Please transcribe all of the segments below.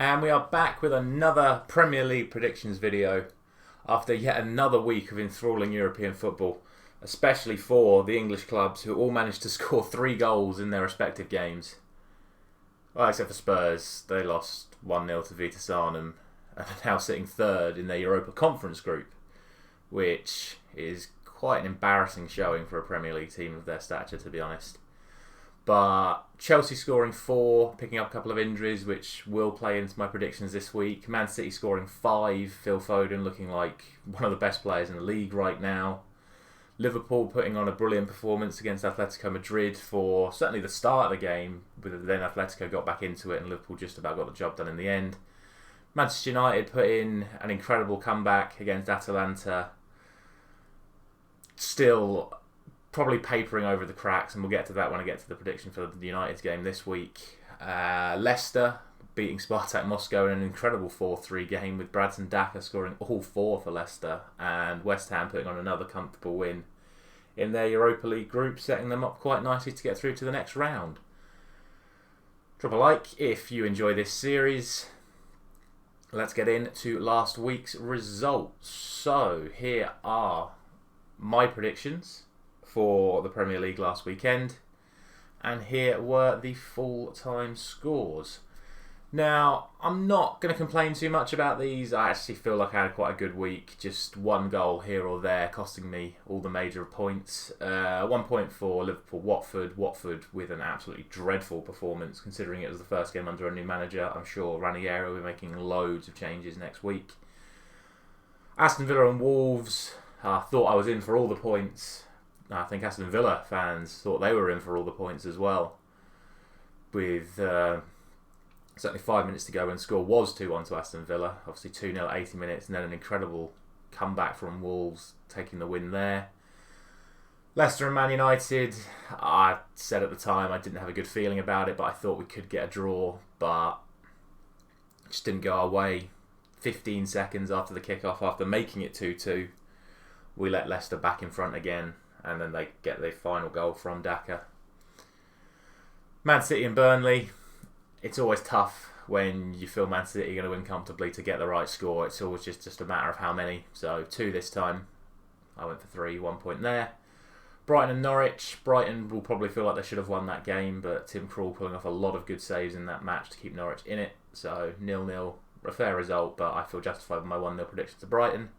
And we are back with another Premier League predictions video after yet another week of enthralling European football, especially for the English clubs who all managed to score 3 goals in their respective games. Well, except for Spurs, they lost 1-0 to Vitesse Arnhem and are now sitting third in their Europa Conference group, which is quite an embarrassing showing for a Premier League team of their stature, to be honest. But Chelsea scoring 4, picking up a couple of injuries, which will play into my predictions this week. Man City scoring 5, Phil Foden looking like one of the best players in the league right now. Liverpool putting on a brilliant performance against Atletico Madrid for certainly the start of the game, but then Atletico got back into it and Liverpool just about got the job done in the end. Manchester United put in an incredible comeback against Atalanta. Still probably papering over the cracks, and we'll get to that when I get to the prediction for the United's game this week. Leicester beating Spartak Moscow in an incredible 4-3 game with Bradson Daka scoring all 4 for Leicester, and West Ham putting on another comfortable win in their Europa League group, setting them up quite nicely to get through to the next round. Drop a like if you enjoy this series. Let's get into last week's results. So here are my predictions for the Premier League last weekend, and here were the full-time scores. Now, I'm not going to complain too much about these. I actually feel like I had quite a good week. Just 1 goal here or there costing me all the major points. 1 point for Liverpool Watford. Watford with an absolutely dreadful performance considering it was the first game under a new manager. I'm sure Ranieri will be making loads of changes next week. Aston Villa and Wolves. I thought I was in for all the points. I think Aston Villa fans thought they were in for all the points as well. With certainly 5 minutes to go when the score was 2-1 to Aston Villa. Obviously 2-0 at 80 minutes and then an incredible comeback from Wolves taking the win there. Leicester and Man United, I said at the time I didn't have a good feeling about it, but I thought we could get a draw, but it just didn't go our way. 15 seconds after the kickoff, after making it 2-2, we let Leicester back in front again, and then they get their final goal from Daka. Man City and Burnley, it's always tough when you feel Man City are going to win comfortably to get the right score. It's always just a matter of how many. So 2 this time. I went for 3, 1 point there. Brighton and Norwich. Brighton will probably feel like they should have won that game, but Tim Krul pulling off a lot of good saves in that match to keep Norwich in it. So 0-0, a fair result, but I feel justified with my 1-0 prediction to Brighton.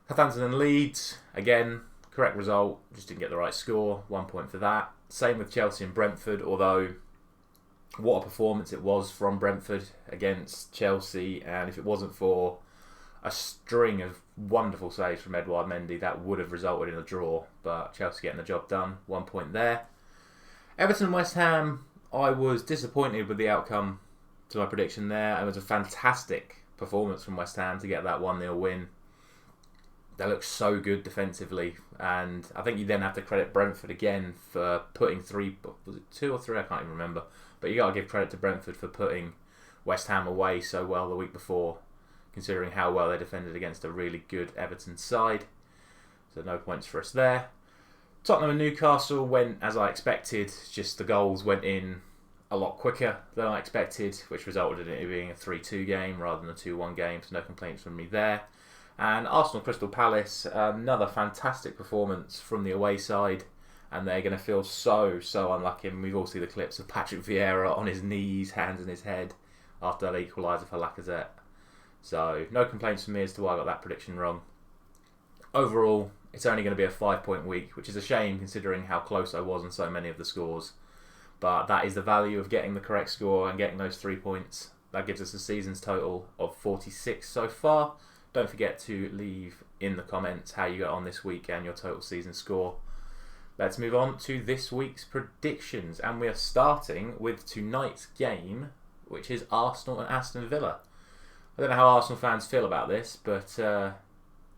Southampton and Leeds, again, correct result, just didn't get the right score, 1 point for that. Same with Chelsea and Brentford, although what a performance it was from Brentford against Chelsea, and if it wasn't for a string of wonderful saves from Edouard Mendy, that would have resulted in a draw, but Chelsea getting the job done, 1 point there. Everton and West Ham, I was disappointed with the outcome to my prediction there. It was a fantastic performance from West Ham to get that 1-0 win. They look so good defensively, and I think you then have to credit Brentford again for putting 3, was it 2 or 3? I can't even remember. But you got to give credit to Brentford for putting West Ham away so well the week before, considering how well they defended against a really good Everton side. So no points for us there. Tottenham and Newcastle went as I expected, just the goals went in a lot quicker than I expected, which resulted in it being a 3-2 game rather than a 2-1 game, so no complaints from me there. And Arsenal Crystal Palace, another fantastic performance from the away side, and they're going to feel so unlucky. And we've all seen the clips of Patrick Vieira on his knees, hands in his head, after that equaliser for Lacazette. So no complaints from me as to why I got that prediction wrong. Overall, it's only going to be a 5-point week, which is a shame considering how close I was on so many of the scores. But that is the value of getting the correct score and getting those 3 points. That gives us a season's total of 46 so far. Don't forget to leave in the comments how you got on this week and your total season score. Let's move on to this week's predictions, and we are starting with tonight's game, which is Arsenal and Aston Villa. I don't know how Arsenal fans feel about this, but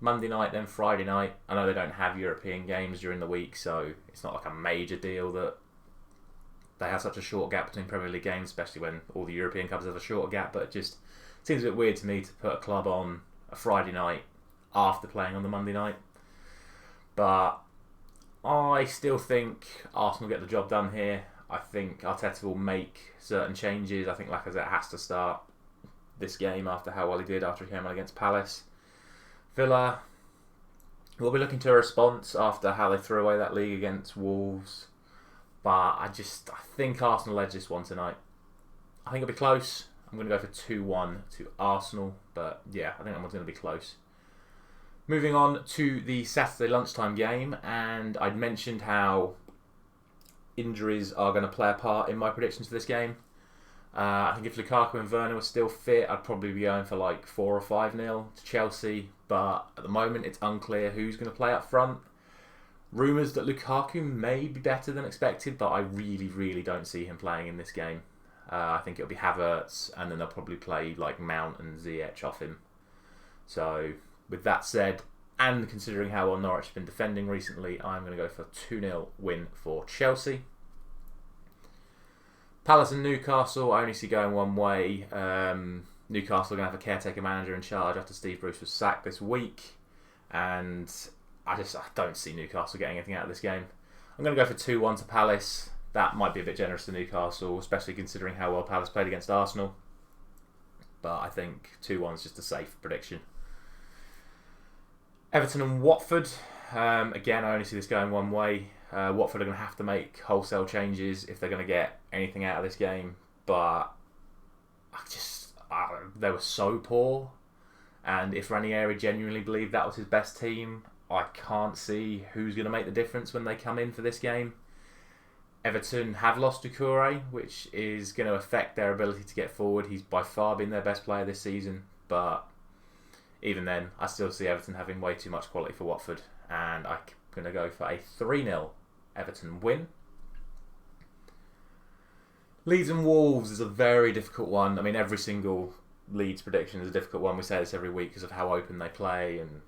Monday night, then Friday night. I know they don't have European games during the week, so it's not like a major deal that they have such a short gap between Premier League games, especially when all the European clubs have a shorter gap, but it just seems a bit weird to me to put a club on a Friday night after playing on the Monday night. But I still think Arsenal get the job done here. I think Arteta will make certain changes. I think Lacazette has to start. this game after how well he did after he came on against Palace. Villa will be looking to a response after how they threw away that league against Wolves. But I think Arsenal edge this one tonight. I think it'll be close. I'm going to go for 2-1 to Arsenal. But yeah, I think that one's going to be close. Moving on to the Saturday lunchtime game. And I'd mentioned how injuries are going to play a part in my predictions for this game. I think if Lukaku and Werner were still fit, I'd probably be going for like 4 or 5-0 to Chelsea. But at the moment, it's unclear who's going to play up front. Rumours that Lukaku may be better than expected, but I really, really don't see him playing in this game. I think it'll be Havertz, and then they'll probably play like Mount and Ziyech off him. So, with that said, and considering how well Norwich have been defending recently, I'm going to go for a 2-0 win for Chelsea. Palace and Newcastle, I only see going one way. Newcastle are going to have a caretaker manager in charge after Steve Bruce was sacked this week. And I don't see Newcastle getting anything out of this game. I'm going to go for 2-1 to Palace. That might be a bit generous to Newcastle, especially considering how well Palace played against Arsenal. But I think 2-1 is just a safe prediction. Everton and Watford. Again, I only see this going one way. Watford are going to have to make wholesale changes if they're going to get anything out of this game. But they were so poor. And if Ranieri genuinely believed that was his best team, I can't see who's going to make the difference when they come in for this game. Everton have lost Doucouré, which is going to affect their ability to get forward. He's by far been their best player this season. But even then, I still see Everton having way too much quality for Watford. And I'm going to go for a 3-0 Everton win. Leeds and Wolves is a very difficult one. I mean, every single Leeds prediction is a difficult one. We say this every week because of how open they play and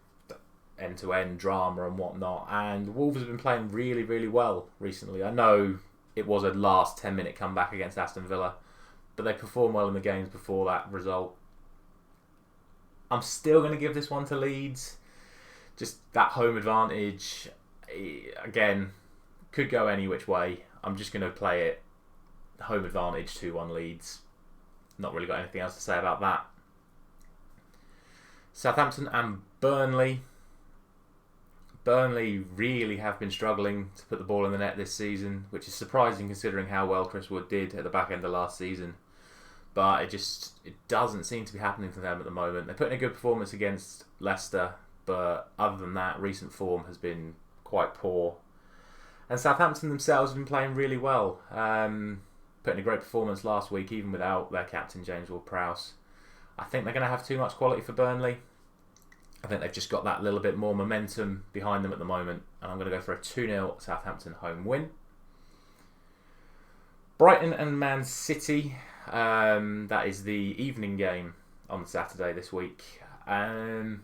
end-to-end drama and whatnot. And Wolves have been playing really, really well recently. I know it was a last 10-minute comeback against Aston Villa, but they performed well in the games before that result. I'm still going to give this one to Leeds. Just that home advantage, again, could go any which way. I'm just going to play it home advantage 2-1 Leeds. Not really got anything else to say about that. Southampton and Burnley. Burnley really have been struggling to put the ball in the net this season, which is surprising considering how well Chris Wood did at the back end of last season. But it doesn't seem to be happening for them at the moment. They're putting a good performance against Leicester, but other than that, recent form has been quite poor. And Southampton themselves have been playing really well. Putting a great performance last week, even without their captain, James Ward-Prowse. I think they're going to have too much quality for Burnley. I think they've just got that little bit more momentum behind them at the moment. And I'm going to go for a 2-0 Southampton home win. Brighton and Man City. That is the evening game on Saturday this week. Little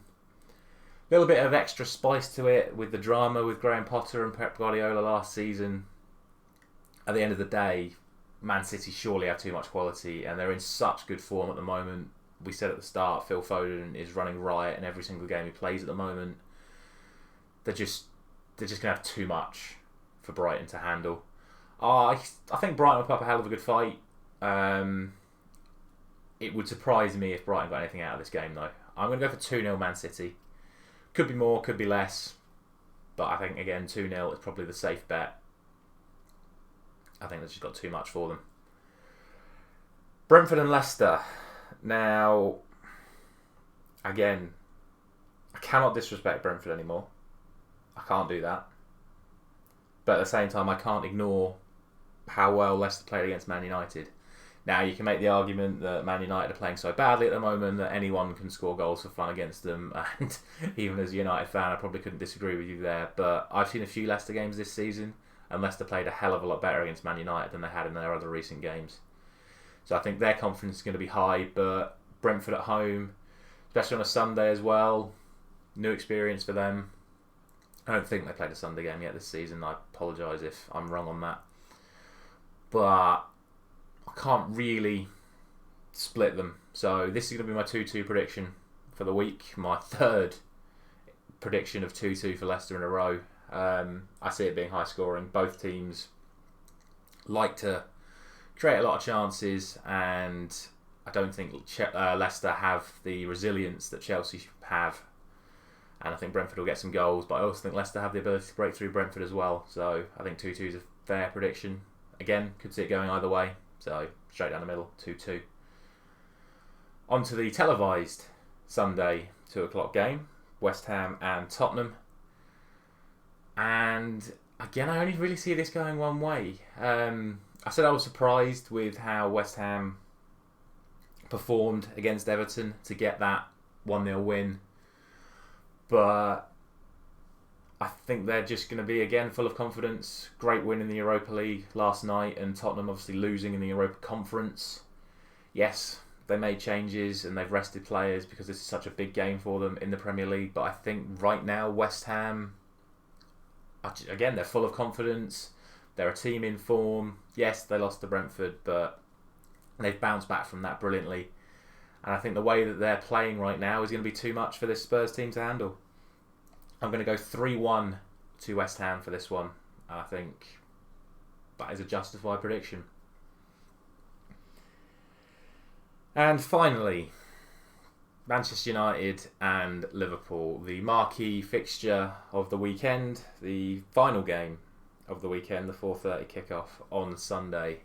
bit of extra spice to it with the drama with Graham Potter and Pep Guardiola last season. At the end of the day, Man City surely have too much quality and they're in such good form at the moment. We said at the start, Phil Foden is running riot in every single game he plays at the moment. They're just going to have too much for Brighton to handle. I think Brighton will put up a hell of a good fight. It would surprise me if Brighton got anything out of this game though. I'm going to go for 2-0 Man City. Could be more, could be less. But I think, again, 2-0 is probably the safe bet. I think they've just got too much for them. Brentford and Lester. Now, again, I cannot disrespect Brentford anymore. I can't do that. But at the same time, I can't ignore how well Leicester played against Man United. Now, you can make the argument that Man United are playing so badly at the moment that anyone can score goals for fun against them. And even as a United fan, I probably couldn't disagree with you there. But I've seen a few Leicester games this season, and Leicester played a hell of a lot better against Man United than they had in their other recent games. So I think their confidence is going to be high, but Brentford at home, especially on a Sunday as well, new experience for them. I don't think they played a Sunday game yet this season. I apologise if I'm wrong on that. But I can't really split them. So this is going to be my 2-2 prediction for the week. My third prediction of 2-2 for Leicester in a row. I see it being high scoring. Both teams like to create a lot of chances, and I don't think Leicester have the resilience that Chelsea have. And I think Brentford will get some goals, but I also think Leicester have the ability to break through Brentford as well. So I think 2-2 is a fair prediction. Again, could see it going either way. So straight down the middle, 2-2. On to the televised Sunday 2 o'clock game, West Ham and Tottenham. And again, I only really see this going one way. I said I was surprised with how West Ham performed against Everton to get that 1-0 win. But I think they're just going to be, again, full of confidence. Great win in the Europa League last night, and Tottenham obviously losing in the Europa Conference. Yes, they made changes and they've rested players because this is such a big game for them in the Premier League. But I think right now, West Ham, again, they're full of confidence. They're a team in form. Yes, they lost to Brentford, but they've bounced back from that brilliantly. And I think the way that they're playing right now is going to be too much for this Spurs team to handle. I'm going to go 3-1 to West Ham for this one. I think that is a justified prediction. And finally, Manchester United and Liverpool, the marquee fixture of the weekend, the final game of the weekend, the 4:30 kickoff on Sunday.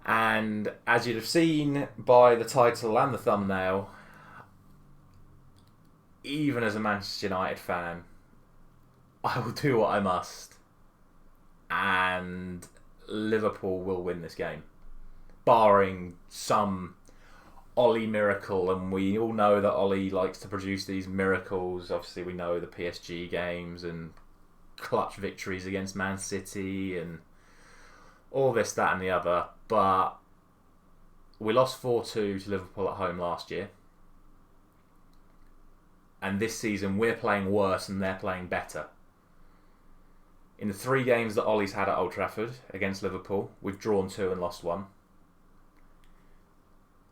And as you'd have seen by the title and the thumbnail, even as a Manchester United fan, I will do what I must. And Liverpool will win this game. Barring some Ollie miracle. And we all know that Ollie likes to produce these miracles. Obviously, we know the PSG games and clutch victories against Man City and all this, that and the other. But we lost 4-2 to Liverpool at home last year. And this season we're playing worse and they're playing better. In the 3 games that Ollie's had at Old Trafford against Liverpool, we've drawn 2 and lost 1.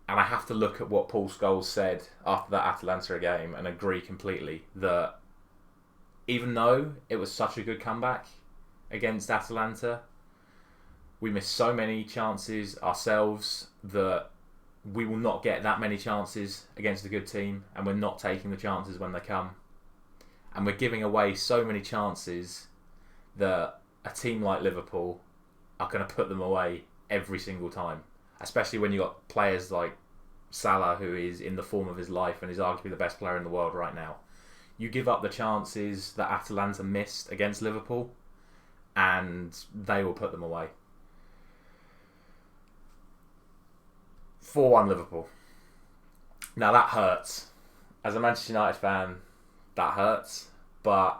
And I have to look at what Paul Scholes said after that Atalanta game and agree completely that even though it was such a good comeback against Atalanta, we missed so many chances ourselves that we will not get that many chances against a good team, and we're not taking the chances when they come. And we're giving away so many chances that a team like Liverpool are going to put them away every single time. Especially when you've got players like Salah, who is in the form of his life and is arguably the best player in the world right now. You give up the chances that Atalanta missed against Liverpool, and they will put them away. 4-1 Liverpool. Now that hurts. As a Manchester United fan, that hurts. But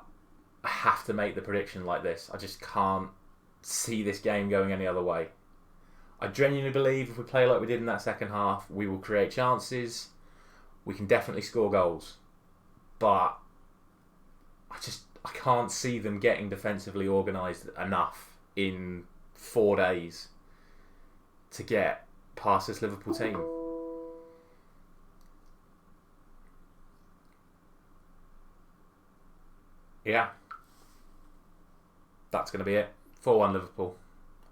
I have to make the prediction like this. I just can't see this game going any other way. I genuinely believe if we play like we did in that second half, we will create chances. We can definitely score goals. But I can't see them getting defensively organised enough in 4 days to get past this Liverpool team. Yeah. That's going to be it. 4-1 Liverpool.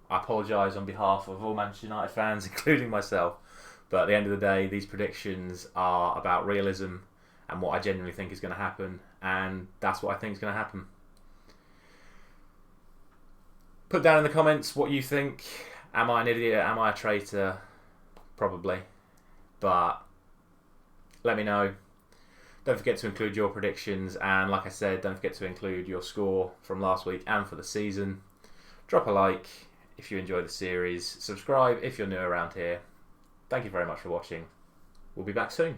I apologise on behalf of all Manchester United fans, including myself. But at the end of the day, these predictions are about realism and what I genuinely think is going to happen. And that's what I think is going to happen. Put down in the comments what you think. Am I an idiot? Am I a traitor? Probably. But let me know. Don't forget to include your predictions. And like I said, don't forget to include your score from last week and for the season. Drop a like if you enjoy the series. Subscribe if you're new around here. Thank you very much for watching. We'll be back soon.